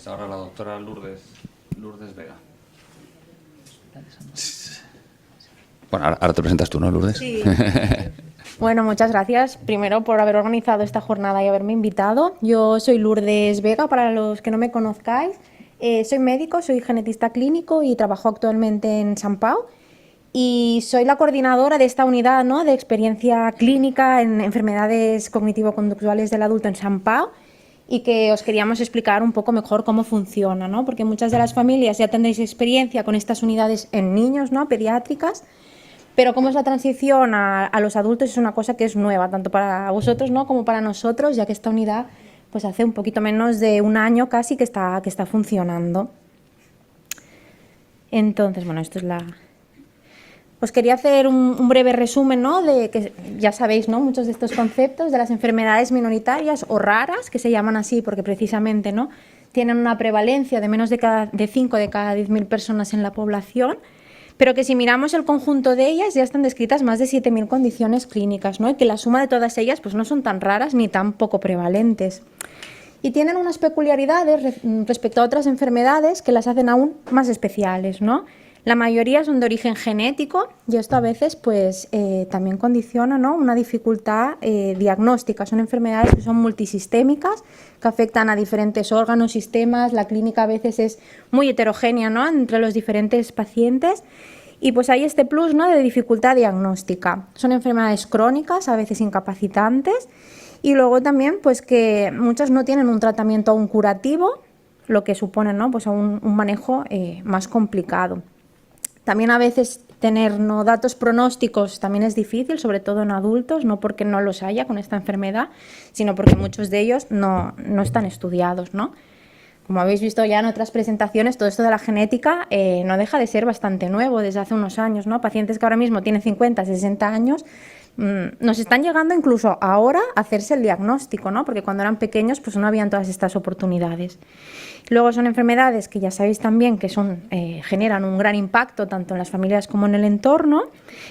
ahora la doctora Lourdes Vega. Bueno, ahora te presentas tú, ¿no, Lourdes? Sí. Bueno, muchas gracias primero por haber organizado esta jornada y haberme invitado. Yo soy Lourdes Vega, para los que no me conozcáis. Soy médico, soy genetista clínico y trabajo actualmente en Sant Pau. Y soy la coordinadora de esta unidad, ¿no?, de experiencia clínica en enfermedades cognitivo-conductuales del adulto en Sant Pau, y que os queríamos explicar un poco mejor cómo funciona, ¿no? Porque muchas de las familias ya tendréis experiencia con estas unidades en niños, ¿no?, pediátricas, pero cómo es la transición a los adultos es una cosa que es nueva, tanto para vosotros, ¿no?, como para nosotros, ya que esta unidad pues hace un poquito menos de un año casi que está funcionando. Entonces, bueno, esto es la... Os quería hacer un breve resumen, ¿no?, de que ya sabéis, ¿no?, muchos de estos conceptos de las enfermedades minoritarias o raras, que se llaman así porque precisamente, ¿no?, tienen una prevalencia de menos de 5 de cada 10.000 personas en la población, pero que si miramos el conjunto de ellas ya están descritas más de 7.000 condiciones clínicas, ¿no?, y que la suma de todas ellas pues no son tan raras ni tan poco prevalentes. Y tienen unas peculiaridades respecto a otras enfermedades que las hacen aún más especiales, ¿no? La mayoría son de origen genético y esto a veces pues, también condiciona, ¿no?, una dificultad diagnóstica. Son enfermedades que son multisistémicas, que afectan a diferentes órganos, sistemas. La clínica a veces es muy heterogénea, ¿no?, entre los diferentes pacientes. Y pues hay este plus, ¿no?, de dificultad diagnóstica. Son enfermedades crónicas, a veces incapacitantes, y luego también pues que muchas no tienen un tratamiento aún curativo, lo que supone, ¿no?, pues un manejo más complicado. También a veces tener, ¿no?, datos pronósticos también es difícil, sobre todo en adultos, no porque no los haya con esta enfermedad, sino porque muchos de ellos no están estudiados, ¿no? Como habéis visto ya en otras presentaciones, todo esto de la genética no deja de ser bastante nuevo desde hace unos años, ¿no? Pacientes que ahora mismo tienen 50, 60 años, nos están llegando incluso ahora a hacerse el diagnóstico, ¿no?, porque cuando eran pequeños pues no habían todas estas oportunidades. Luego son enfermedades que ya sabéis también que generan un gran impacto tanto en las familias como en el entorno,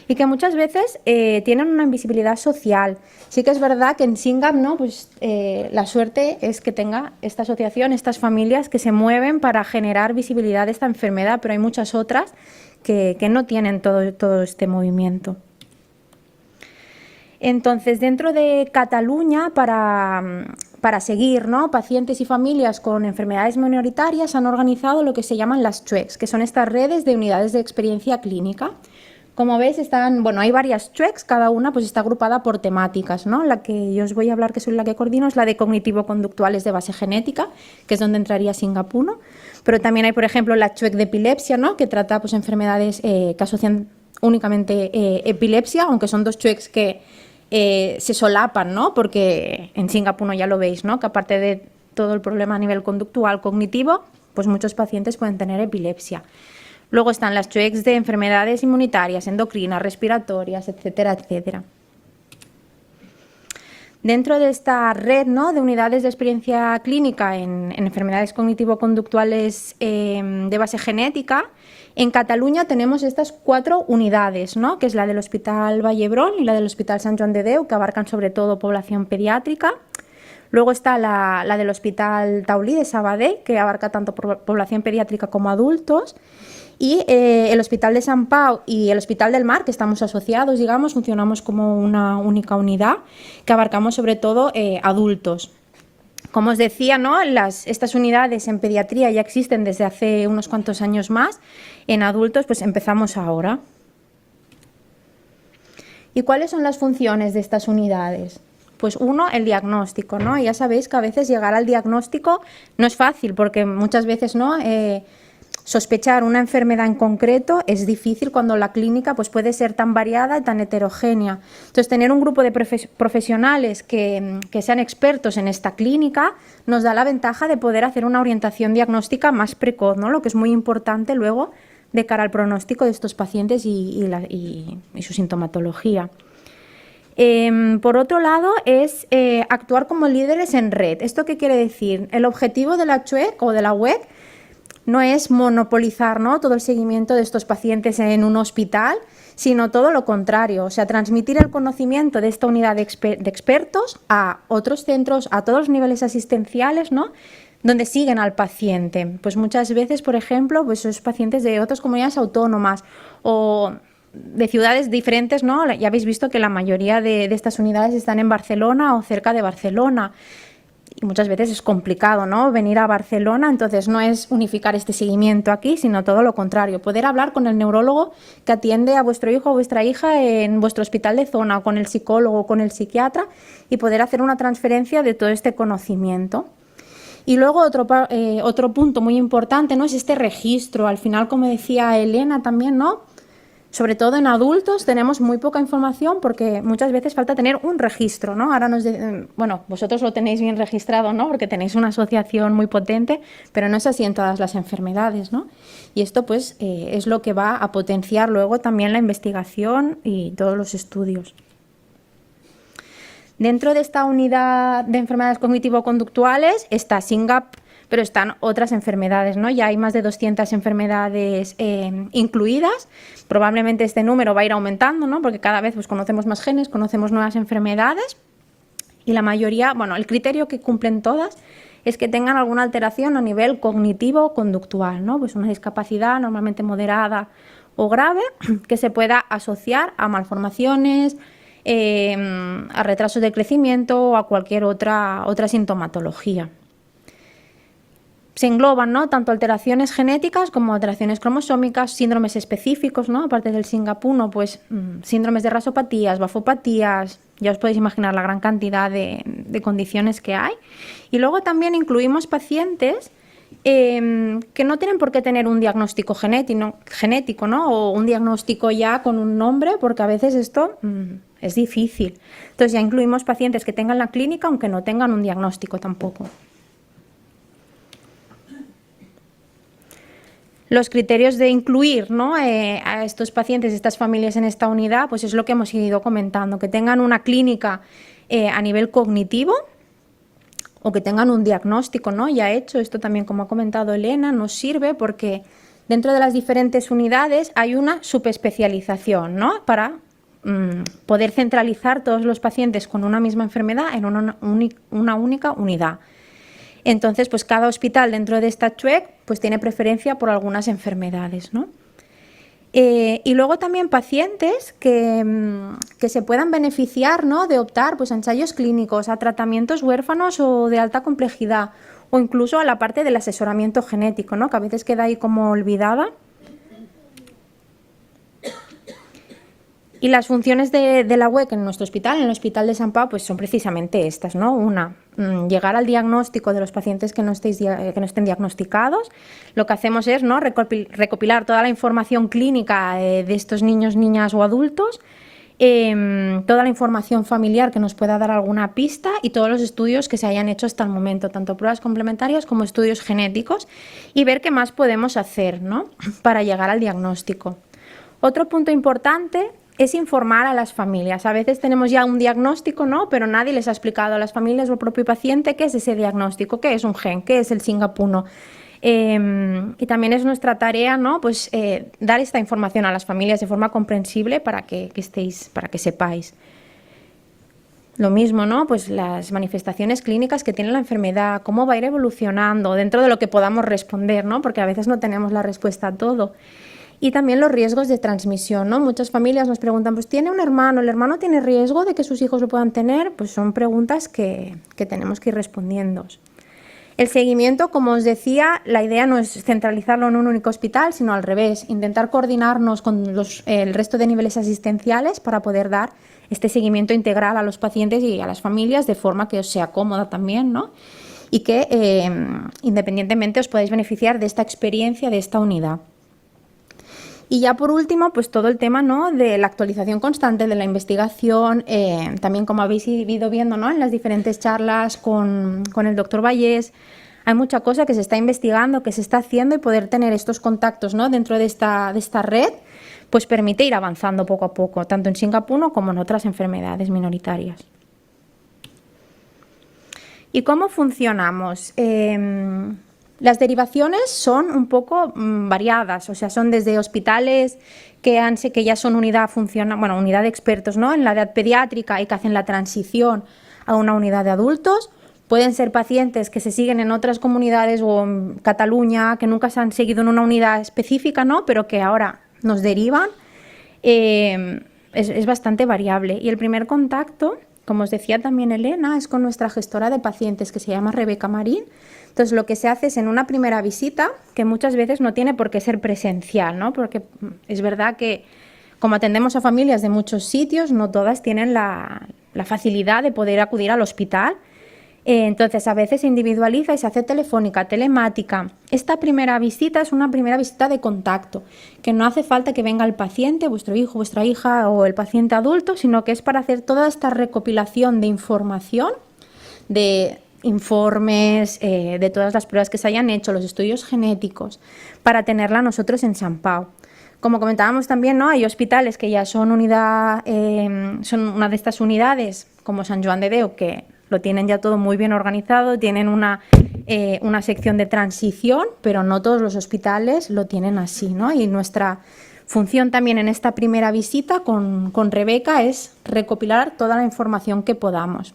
y que muchas veces tienen una invisibilidad social. Sí que es verdad que en SINGAP, ¿no?, pues, la suerte es que tenga esta asociación, estas familias que se mueven para generar visibilidad de esta enfermedad, pero hay muchas otras que no tienen todo este movimiento. Entonces, dentro de Cataluña, para seguir, ¿no?, pacientes y familias con enfermedades minoritarias, han organizado lo que se llaman las CHUECs, que son estas redes de unidades de experiencia clínica. Como veis, hay varias CHUECs, cada una pues está agrupada por temáticas, ¿no? La que yo os voy a hablar, que soy la que coordino, es la de cognitivo-conductuales de base genética, que es donde entraría SINGAP 1, pero también hay, por ejemplo, la CHUEC de epilepsia, ¿no?, que trata pues enfermedades que asocian únicamente epilepsia, aunque son dos CHUECs que se solapan, ¿no?, porque en SINGAP 1 ya lo veis, ¿no?, que aparte de todo el problema a nivel conductual cognitivo, pues muchos pacientes pueden tener epilepsia. Luego están las CHUECs de enfermedades inmunitarias, endocrinas, respiratorias, etcétera, etcétera. Dentro de esta red, ¿no?, de unidades de experiencia clínica en enfermedades cognitivo-conductuales de base genética, en Cataluña tenemos estas 4 unidades, ¿no?, que es la del Hospital Vall d'Hebron y la del Hospital Sant Joan de Déu, que abarcan sobre todo población pediátrica. Luego está la del Hospital Taulí de Sabadell, que abarca tanto población pediátrica como adultos. Y el Hospital de Sant Pau y el Hospital del Mar, que estamos asociados, digamos, funcionamos como una única unidad, que abarcamos sobre todo adultos. Como os decía, ¿no?, estas unidades en pediatría ya existen desde hace unos cuantos años más. En adultos pues empezamos ahora. ¿Y cuáles son las funciones de estas unidades? Pues uno, el diagnóstico, ¿no? Y ya sabéis que a veces llegar al diagnóstico no es fácil, porque muchas veces, ¿no?, sospechar una enfermedad en concreto es difícil cuando la clínica pues, puede ser tan variada y tan heterogénea. Entonces, tener un grupo de profesionales que sean expertos en esta clínica nos da la ventaja de poder hacer una orientación diagnóstica más precoz, ¿no?, lo que es muy importante luego de cara al pronóstico de estos pacientes y su sintomatología. Por otro lado, es actuar como líderes en red. ¿Esto qué quiere decir? El objetivo de la CHUEC o de la WEC no es monopolizar, ¿no?, todo el seguimiento de estos pacientes en un hospital, sino todo lo contrario, o sea, transmitir el conocimiento de esta unidad de expertos a otros centros, a todos los niveles asistenciales, ¿no?, donde siguen al paciente. Pues muchas veces, por ejemplo, pues esos pacientes de otras comunidades autónomas o de ciudades diferentes, ¿no? Ya habéis visto que la mayoría de estas unidades están en Barcelona o cerca de Barcelona. Y muchas veces es complicado, ¿no?, venir a Barcelona, entonces no es unificar este seguimiento aquí, sino todo lo contrario, poder hablar con el neurólogo que atiende a vuestro hijo o vuestra hija en vuestro hospital de zona, o con el psicólogo o con el psiquiatra, y poder hacer una transferencia de todo este conocimiento. Y luego otro punto muy importante, ¿no?, es este registro. Al final, como decía Elena también, ¿no?, sobre todo en adultos tenemos muy poca información porque muchas veces falta tener un registro, ¿no? Ahora bueno, vosotros lo tenéis bien registrado, ¿no?, porque tenéis una asociación muy potente, pero no es así en todas las enfermedades, ¿no? Y esto pues es lo que va a potenciar luego también la investigación y todos los estudios. Dentro de esta unidad de enfermedades cognitivo-conductuales está SYNGAP, pero están otras enfermedades, ¿no? Ya hay más de 200 enfermedades incluidas. Probablemente este número va a ir aumentando, ¿no?, porque cada vez pues, conocemos más genes, conocemos nuevas enfermedades y la mayoría, bueno, el criterio que cumplen todas es que tengan alguna alteración a nivel cognitivo-conductual, ¿no? Pues una discapacidad normalmente moderada o grave que se pueda asociar a malformaciones, a retrasos de crecimiento o a cualquier otra sintomatología. Se engloban, ¿no?, tanto alteraciones genéticas como alteraciones cromosómicas, síndromes específicos, ¿no?, aparte del SYNGAP1, pues síndromes de rasopatías, bafopatías, ya os podéis imaginar la gran cantidad de condiciones que hay. Y luego también incluimos pacientes que no tienen por qué tener un diagnóstico genético, ¿no?, o un diagnóstico ya con un nombre, porque a veces esto es difícil. Entonces ya incluimos pacientes que tengan la clínica aunque no tengan un diagnóstico tampoco. Los criterios de incluir, ¿no?, a estos pacientes, estas familias en esta unidad, pues es lo que hemos ido comentando, que tengan una clínica a nivel cognitivo o que tengan un diagnóstico, ¿no?, ya hecho. Esto también, como ha comentado Elena, nos sirve porque dentro de las diferentes unidades hay una subespecialización, ¿no?, para poder centralizar todos los pacientes con una misma enfermedad en una única unidad. Entonces, pues cada hospital dentro de esta CHUEC pues tiene preferencia por algunas enfermedades, ¿no? Y luego también pacientes que se puedan beneficiar, ¿no?, de optar pues a ensayos clínicos, a tratamientos huérfanos o de alta complejidad, o incluso a la parte del asesoramiento genético, ¿no?, que a veces queda ahí como olvidada. Y las funciones de la WEC en nuestro hospital, en el Hospital de Sant Pau, pues son precisamente estas, ¿no? Una, llegar al diagnóstico de los pacientes que no estén diagnosticados. Lo que hacemos es, ¿no?, recopilar toda la información clínica de estos niños, niñas o adultos, toda la información familiar que nos pueda dar alguna pista y todos los estudios que se hayan hecho hasta el momento, tanto pruebas complementarias como estudios genéticos, y ver qué más podemos hacer, ¿no?, para llegar al diagnóstico. Otro punto importante es informar a las familias. A veces tenemos ya un diagnóstico, ¿no?, pero nadie les ha explicado a las familias o al propio paciente qué es ese diagnóstico, qué es un gen, qué es el SYNGAP1. Y también es nuestra tarea, ¿no?, pues dar esta información a las familias de forma comprensible para que sepáis. Lo mismo, ¿no?, pues las manifestaciones clínicas que tiene la enfermedad, cómo va a ir evolucionando dentro de lo que podamos responder, ¿no?, porque a veces no tenemos la respuesta a todo. Y también los riesgos de transmisión, ¿no? Muchas familias nos preguntan, pues ¿tiene un hermano? ¿El hermano tiene riesgo de que sus hijos lo puedan tener? Pues son preguntas que tenemos que ir respondiendo. El seguimiento, como os decía, la idea no es centralizarlo en un único hospital, sino al revés, intentar coordinarnos con el resto de niveles asistenciales para poder dar este seguimiento integral a los pacientes y a las familias de forma que os sea cómoda también, ¿no? Y que independientemente os podáis beneficiar de esta experiencia, de esta unidad. Y ya por último, pues todo el tema, ¿no?, de la actualización constante de la investigación, también como habéis ido viendo, ¿no?, en las diferentes charlas con el doctor Vallés, hay mucha cosa que se está investigando, que se está haciendo, y poder tener estos contactos, ¿no?, dentro de esta red, pues permite ir avanzando poco a poco, tanto en SYNGAP1 como en otras enfermedades minoritarias. ¿Y cómo funcionamos? Las derivaciones son un poco variadas, o sea, son desde hospitales que ya son unidad de expertos, ¿no?, en la edad pediátrica y que hacen la transición a una unidad de adultos, Pueden ser pacientes que se siguen en otras comunidades o en Cataluña, que nunca se han seguido en una unidad específica, ¿no? Pero que ahora nos derivan. Es bastante variable. Y el primer contacto, como os decía también Elena, es con nuestra gestora de pacientes, que se llama Rebeca Marín. Entonces, lo que se hace es en una primera visita, que muchas veces no tiene por qué ser presencial, ¿no? Porque es verdad que como atendemos a familias de muchos sitios, no todas tienen la facilidad de poder acudir al hospital. Entonces, a veces se individualiza y se hace telefónica, telemática. Esta primera visita es una primera visita de contacto, que no hace falta que venga el paciente, vuestro hijo, vuestra hija o el paciente adulto, sino que es para hacer toda esta recopilación de información, de informes, de todas las pruebas que se hayan hecho, los estudios genéticos, para tenerla nosotros en Sant Pau. Como comentábamos también, ¿no? Hay hospitales que ya son una de estas unidades, como Sant Joan de Déu, que lo tienen ya todo muy bien organizado, tienen una sección de transición, pero no todos los hospitales lo tienen así, ¿no? Y nuestra función también en esta primera visita con Rebeca es recopilar toda la información que podamos.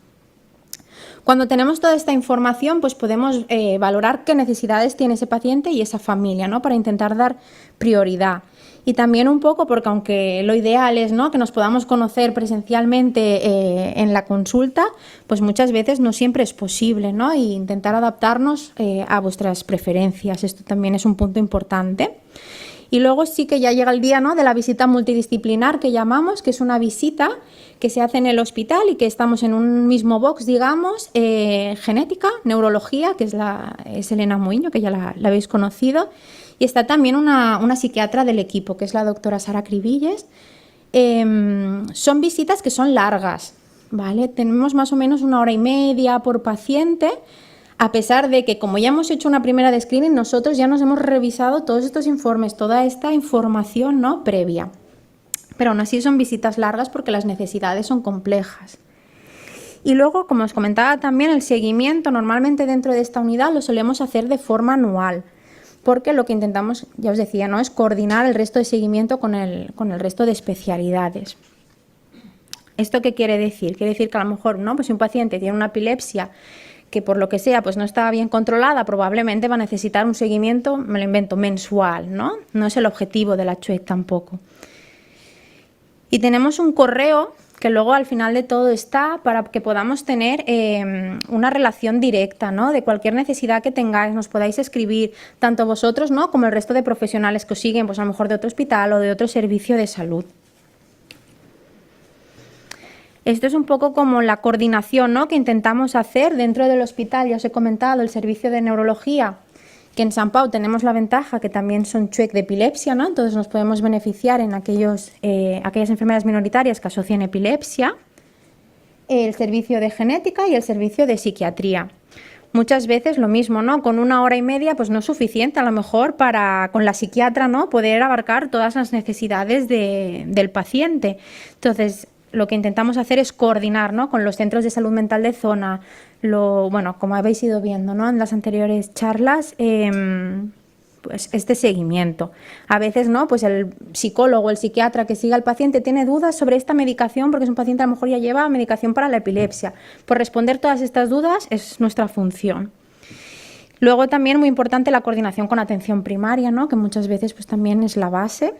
Cuando tenemos toda esta información, pues podemos valorar qué necesidades tiene ese paciente y esa familia, ¿no? Para intentar dar prioridad. Y también un poco, porque aunque lo ideal es, ¿no?, que nos podamos conocer presencialmente en la consulta, pues muchas veces no siempre es posible, ¿no? Y intentar adaptarnos a vuestras preferencias. Esto también es un punto importante. Y luego sí que ya llega el día, ¿no?, de la visita multidisciplinar que llamamos, que es una visita que se hace en el hospital y que estamos en un mismo box, digamos, genética, neurología, que es Elena Muiño, que ya la habéis conocido. Y está también una psiquiatra del equipo, que es la doctora Sara Cribilles. Son visitas que son largas, ¿vale? Tenemos más o menos 1 hora y media por paciente, a pesar de que, como ya hemos hecho una primera de screening, nosotros ya nos hemos revisado todos estos informes, toda esta información, ¿no?, previa. Pero aún así son visitas largas porque las necesidades son complejas. Y luego, como os comentaba también, el seguimiento normalmente dentro de esta unidad lo solemos hacer de forma anual, porque lo que intentamos, ya os decía, ¿no?, es coordinar el resto de seguimiento con el resto de especialidades. ¿Esto qué quiere decir? Quiere decir que a lo mejor, ¿no?, pues si un paciente tiene una epilepsia que por lo que sea pues no está bien controlada, probablemente va a necesitar un seguimiento, me lo invento, mensual, ¿no? No es el objetivo de la CHUEC tampoco. Y tenemos un correo que luego al final de todo está para que podamos tener una relación directa, ¿no?, de cualquier necesidad que tengáis, nos podáis escribir, tanto vosotros, ¿no?, como el resto de profesionales que os siguen, pues a lo mejor de otro hospital o de otro servicio de salud. Esto es un poco como la coordinación, ¿no?, que intentamos hacer dentro del hospital. Ya os he comentado el servicio de neurología, que en Sant Pau tenemos la ventaja que también son CHUEC de epilepsia, ¿no? Entonces nos podemos beneficiar en aquellas enfermedades minoritarias que asocian epilepsia, el servicio de genética y el servicio de psiquiatría. Muchas veces lo mismo, ¿no? Con 1 hora y media pues no es suficiente a lo mejor para con la psiquiatra, ¿no?, poder abarcar todas las necesidades del paciente. Entonces, lo que intentamos hacer es coordinar, ¿no?, con los centros de salud mental de zona, bueno, como habéis ido viendo, ¿no?, en las anteriores charlas, pues este seguimiento. A veces, ¿no?, pues el psicólogo, el psiquiatra que siga al paciente tiene dudas sobre esta medicación, porque es un paciente a lo mejor ya lleva medicación para la epilepsia. Por responder todas estas dudas es nuestra función. Luego también muy importante la coordinación con atención primaria, ¿no?, que muchas veces pues también es la base.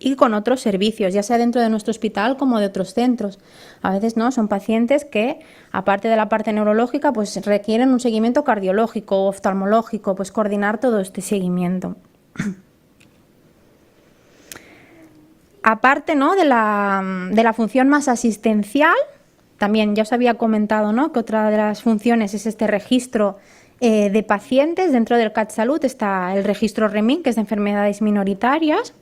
Y con otros servicios, ya sea dentro de nuestro hospital como de otros centros. A veces no, son pacientes que, aparte de la parte neurológica, pues requieren un seguimiento cardiológico o oftalmológico, pues coordinar todo este seguimiento. Aparte, ¿no?, de la función más asistencial, también ya os había comentado, ¿no?, que otra de las funciones es este registro de pacientes. Dentro del CatSalut está el registro REMIN, que es de enfermedades minoritarias.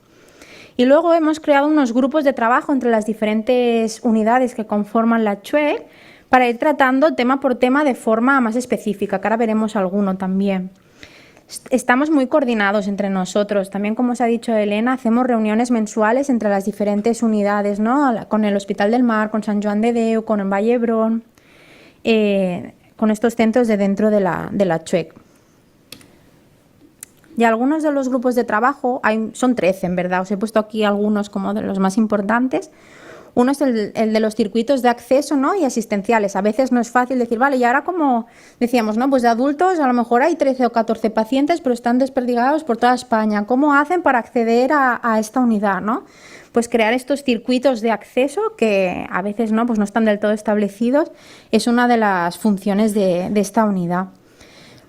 Y luego hemos creado unos grupos de trabajo entre las diferentes unidades que conforman la CHUEC para ir tratando tema por tema de forma más específica, que ahora veremos alguno también. Estamos muy coordinados entre nosotros. También, como os ha dicho Elena, hacemos reuniones mensuales entre las diferentes unidades, ¿no?, con el Hospital del Mar, con Sant Joan de Déu, con el Vall d'Hebron, con estos centros de dentro de la CHUEC. Y algunos de los grupos de trabajo, son 13 en verdad, os he puesto aquí algunos como de los más importantes. Uno es el de los circuitos de acceso, ¿no? Y asistenciales. A veces no es fácil decir, vale, y ahora como decíamos, ¿no? Pues de adultos a lo mejor hay 13 o 14 pacientes, pero están desperdigados por toda España. ¿Cómo hacen para acceder a esta unidad, ¿no? Pues crear estos circuitos de acceso que a veces no, pues no están del todo establecidos, es una de las funciones de esta unidad.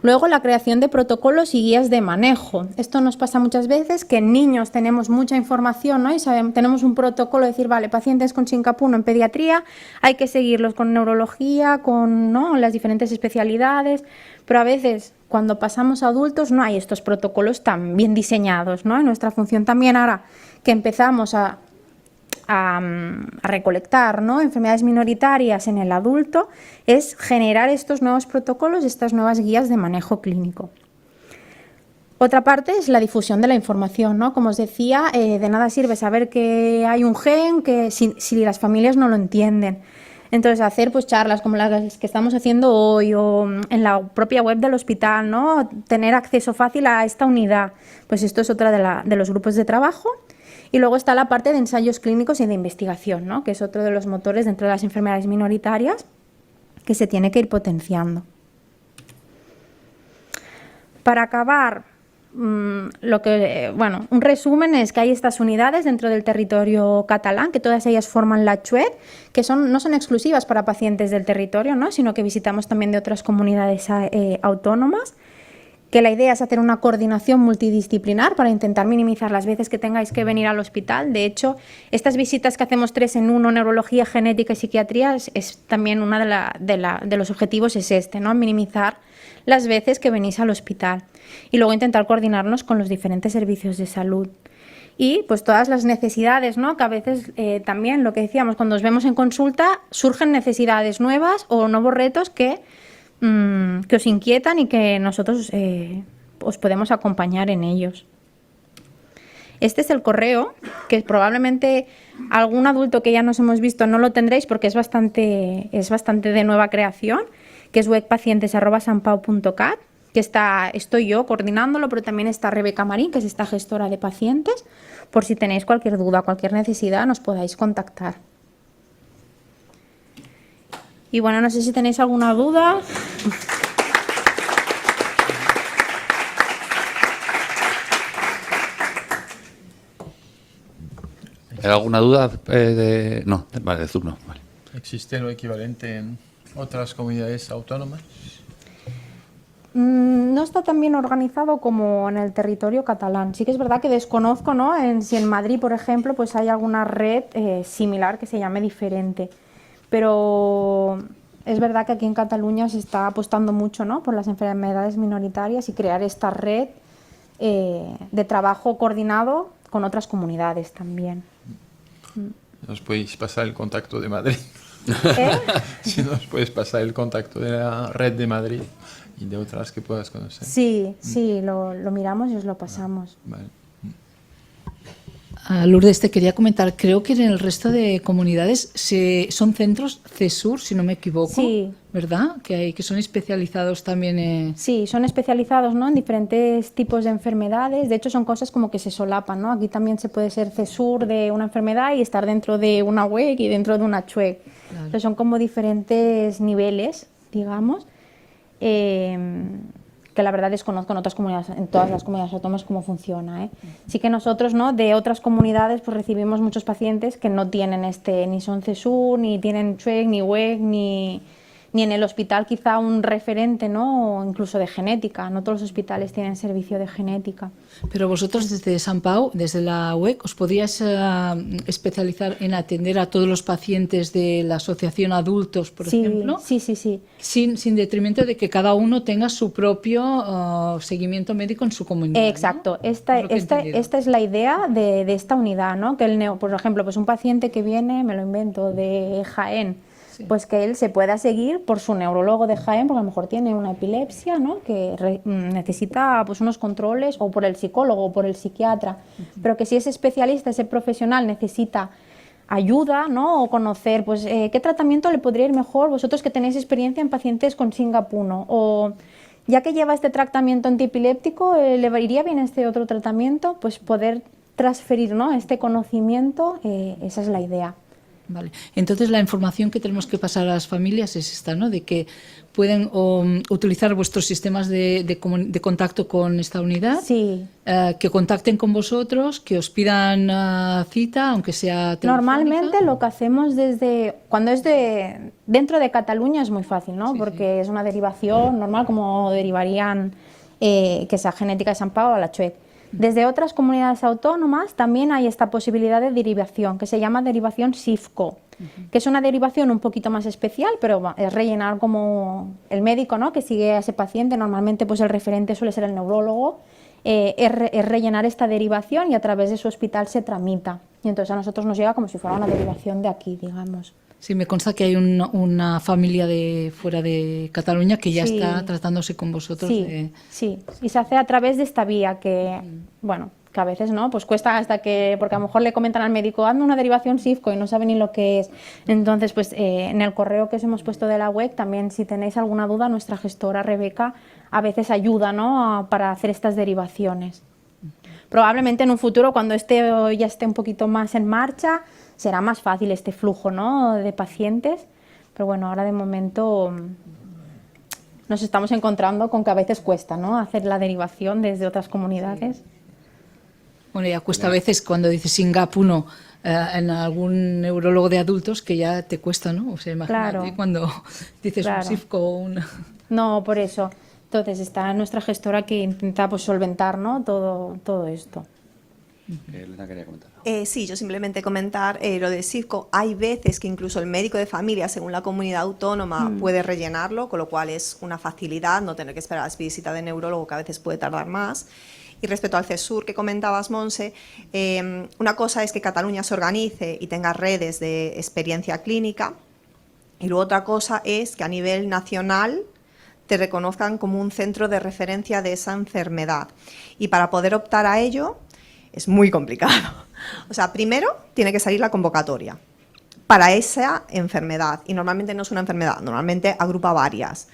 Luego, la creación de protocolos y guías de manejo. Esto nos pasa muchas veces, que en niños tenemos mucha información, ¿no? Y tenemos un protocolo de decir, vale, pacientes con SYNCAP1 en pediatría, hay que seguirlos con neurología, con, ¿no?, las diferentes especialidades, pero a veces cuando pasamos a adultos no hay estos protocolos tan bien diseñados, ¿no? Y nuestra función también ahora que empezamos a recolectar, ¿no?, enfermedades minoritarias en el adulto, es generar estos nuevos protocolos, estas nuevas guías de manejo clínico. Otra parte es la difusión de la información, ¿no? Como os decía, de nada sirve saber que hay un gen que si las familias no lo entienden. Entonces, hacer pues charlas como las que estamos haciendo hoy o en la propia web del hospital, ¿no?, tener acceso fácil a esta unidad. Pues esto es otra de los grupos de trabajo. Y luego está la parte de ensayos clínicos y de investigación, ¿no?, que es otro de los motores dentro de las enfermedades minoritarias que se tiene que ir potenciando. Para acabar, un resumen es que hay estas unidades dentro del territorio catalán, que todas ellas forman la CHUET, que no son exclusivas para pacientes del territorio, ¿no?, sino que visitamos también de otras comunidades autónomas. Que la idea es hacer una coordinación multidisciplinar para intentar minimizar las veces que tengáis que venir al hospital. De hecho, estas visitas que hacemos 3 en 1, neurología, genética y psiquiatría, es también uno de los objetivos es este, ¿no?, minimizar las veces que venís al hospital. Y luego intentar coordinarnos con los diferentes servicios de salud. Y pues todas las necesidades, ¿no?, que a veces también, lo que decíamos, cuando os vemos en consulta, surgen necesidades nuevas o nuevos retos que os inquietan y que nosotros os podemos acompañar en ellos. Este es el correo, que probablemente algún adulto que ya nos hemos visto no lo tendréis porque es bastante de nueva creación, que es webpacientes@sanpau.cat, que estoy yo coordinándolo, pero también está Rebeca Marín, que es esta gestora de pacientes, por si tenéis cualquier duda, cualquier necesidad, nos podáis contactar. Y bueno, no sé si tenéis alguna duda. ¿Hay alguna duda? No, vale, de Zoom no. Vale. ¿Existe lo equivalente en otras comunidades autónomas? No está tan bien organizado como en el territorio catalán. Sí que es verdad que desconozco, ¿no?, si en Madrid, por ejemplo, pues hay alguna red similar que se llame diferente. Pero es verdad que aquí en Cataluña se está apostando mucho, ¿no?, por las enfermedades minoritarias y crear esta red de trabajo coordinado con otras comunidades también. ¿Nos podéis pasar el contacto de Madrid? ¿Eh? Si nos puedes pasar el contacto de la red de Madrid y de otras que puedas conocer. Sí, lo miramos y os lo pasamos. Vale. Lourdes, te quería comentar, creo que en el resto de comunidades son centros CESUR, si no me equivoco, sí, ¿verdad? Que son especializados también. Sí, son especializados, ¿no?, en diferentes tipos de enfermedades. De hecho, son cosas como que se solapan, ¿no? Aquí también se puede ser CESUR de una enfermedad y estar dentro de una WEC y dentro de una CHUEC. Claro. Entonces, son como diferentes niveles, digamos. Que la verdad desconozco en otras comunidades, en todas las comunidades autónomas cómo funciona, ¿eh? Sí que nosotros, ¿no?, de otras comunidades pues recibimos muchos pacientes que no tienen ni son CESUR, ni tienen CHUEC, ni WEC, ni en el hospital quizá un referente, ¿no?, o incluso de genética. No todos los hospitales tienen servicio de genética. Pero vosotros desde Sant Pau, desde la WEC, ¿os podríais especializar en atender a todos los pacientes de la asociación adultos, por ejemplo? Sí. Sin detrimento de que cada uno tenga su propio seguimiento médico en su comunidad. Exacto. ¿No? Esta es la idea de esta unidad, ¿no? Que por ejemplo, pues un paciente que viene, me lo invento, de Jaén, sí, pues que él se pueda seguir por su neurólogo de Jaén, porque a lo mejor tiene una epilepsia, ¿no?, que necesita pues unos controles, o por el psicólogo o por el psiquiatra, pero que si ese especialista, ese profesional necesita ayuda, ¿no?, o conocer pues qué tratamiento le podría ir mejor, vosotros que tenéis experiencia en pacientes con SYNCAP1, o ya que lleva este tratamiento antiepiléptico, ¿le iría bien este otro tratamiento? Pues poder transferir, ¿no?, este conocimiento, esa es la idea. Vale. Entonces la información que tenemos que pasar a las familias es esta, ¿no? De que pueden utilizar vuestros sistemas de contacto con esta unidad, Sí. Que contacten con vosotros, que os pidan cita, aunque sea telefónica. Normalmente lo que hacemos cuando es dentro de Cataluña es muy fácil, ¿no? Sí, Porque es una derivación normal como derivarían que sea genética de Sant Pau a la Chuec. Desde otras comunidades autónomas también hay esta posibilidad de derivación que se llama derivación SIFCO, que es una derivación un poquito más especial, pero es rellenar como el médico, ¿no? Que sigue a ese paciente, normalmente pues el referente suele ser el neurólogo, es rellenar esta derivación y a través de su hospital se tramita. Y entonces a nosotros nos llega como si fuera una derivación de aquí, digamos. Sí, me consta que hay una familia de fuera de Cataluña que ya Sí. está tratándose con vosotros. Sí, sí, y se hace a través de esta vía que, bueno, que a veces no, pues cuesta hasta que, porque a lo mejor le comentan al médico, hazme una derivación SIFCO y no sabe ni lo que es. Entonces, pues en el correo que os hemos puesto de la web, también si tenéis alguna duda, nuestra gestora Rebeca a veces ayuda, ¿no? Para hacer estas derivaciones. Probablemente en un futuro, cuando ya esté un poquito más en marcha, será más fácil este flujo, ¿no? De pacientes, pero bueno, ahora de momento nos estamos encontrando con que a veces cuesta, ¿no? Hacer la derivación desde otras comunidades. Bueno, ya cuesta a veces cuando dices SINGAP 1 en algún neurólogo de adultos que ya te cuesta, ¿no? O sea, imagínate Claro. cuando dices Claro. un SIFCO o una... No, por eso. Entonces está nuestra gestora que intenta pues solventar, ¿no? todo esto. Elena quería comentar. Sí, yo simplemente comentar lo de SIFCO. Hay veces que incluso el médico de familia, según la comunidad autónoma, puede rellenarlo, con lo cual es una facilidad no tener que esperar a la visita de neurólogo, que a veces puede tardar más. Y respecto al CESUR que comentabas, Monse, una cosa es que Cataluña se organice y tenga redes de experiencia clínica, y luego otra cosa es que a nivel nacional te reconozcan como un centro de referencia de esa enfermedad. Y para poder optar a ello es muy complicado. O sea, primero tiene que salir la convocatoria para esa enfermedad, y normalmente no es una enfermedad, normalmente agrupa varias.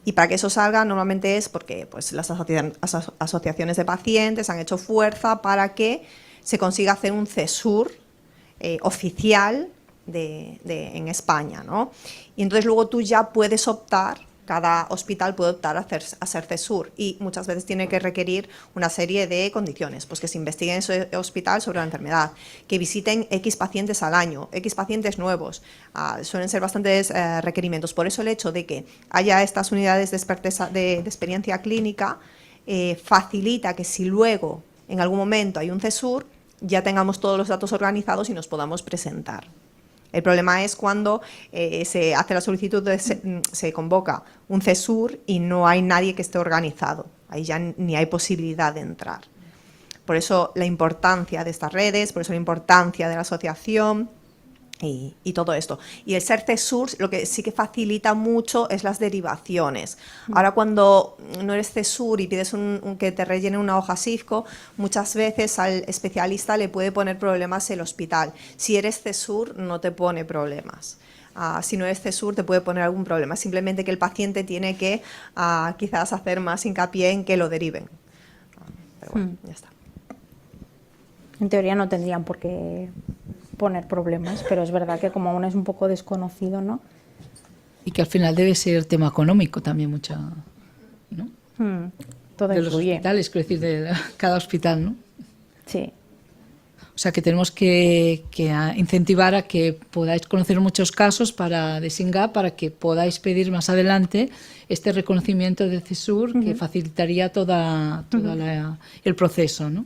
Y para que eso salga normalmente es porque pues, las asociaciones de pacientes han hecho fuerza para que se consiga hacer un CESUR oficial en España, ¿no? Y entonces luego tú ya puedes optar, cada hospital puede optar a ser CESUR, y muchas veces tiene que requerir una serie de condiciones, pues que se investigue en ese hospital sobre la enfermedad, que visiten X pacientes al año, X pacientes nuevos, suelen ser bastantes requerimientos. Por eso el hecho de que haya estas unidades de experiencia clínica facilita que si luego en algún momento hay un CESUR, ya tengamos todos los datos organizados y nos podamos presentar. El problema es cuando se hace la solicitud, se convoca un CESUR y no hay nadie que esté organizado. Ahí ya ni hay posibilidad de entrar. Por eso la importancia de estas redes, por eso la importancia de la asociación y todo esto. Y el ser CESUR lo que sí que facilita mucho es las derivaciones. Ahora cuando no eres CESUR y pides que te rellene una hoja SIFCO, muchas veces al especialista le puede poner problemas el hospital. Si eres CESUR no te pone problemas. Si no eres CESUR te puede poner algún problema. Simplemente que el paciente tiene que quizás hacer más hincapié en que lo deriven. Pero bueno, ya está. En teoría no tendrían por qué poner problemas, pero es verdad que como aún es un poco desconocido, ¿no? Y que al final debe ser tema económico también mucha, ¿no? Todo De los influye. hospitales, quiero decir, de cada hospital, ¿no? Sí. O sea que tenemos que incentivar a que podáis conocer muchos casos de SINGAP para que podáis pedir más adelante este reconocimiento de CESUR que facilitaría todo el proceso, ¿no?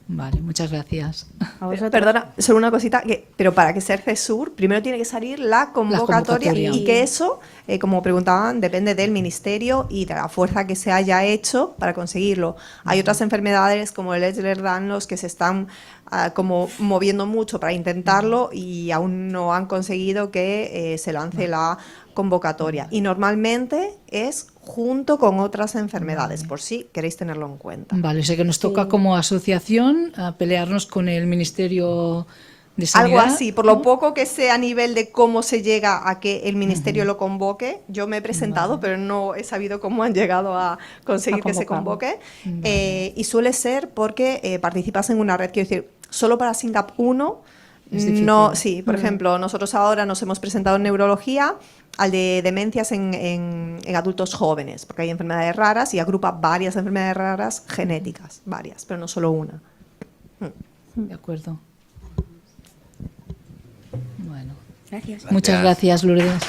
Vale, muchas gracias. ¿A vosotros? Perdona, solo una cosita, pero para que ser CESUR, primero tiene que salir la convocatoria, convocatoria. y que eso, como preguntaban, depende del ministerio y de la fuerza que se haya hecho para conseguirlo. Hay otras enfermedades como el Ehlers-Danlos que se están como moviendo mucho para intentarlo y aún no han conseguido que se lance la convocatoria. Y normalmente es junto con otras enfermedades, por si queréis tenerlo en cuenta. Vale, o sea que nos toca como asociación pelearnos con el Ministerio de Sanidad. Algo así, por lo poco que sea a nivel de cómo se llega a que el ministerio lo convoque. Yo me he presentado, pero no he sabido cómo han llegado a conseguir que se convoque. Y suele ser porque participas en una red, quiero decir, solo para SINGAP 1 es difícil. No, sí, por ejemplo, nosotros ahora nos hemos presentado en neurología al de demencias en adultos jóvenes, porque hay enfermedades raras y agrupa varias enfermedades raras genéticas, varias, pero no solo una. De acuerdo. Bueno, Gracias. muchas gracias, Lourdes.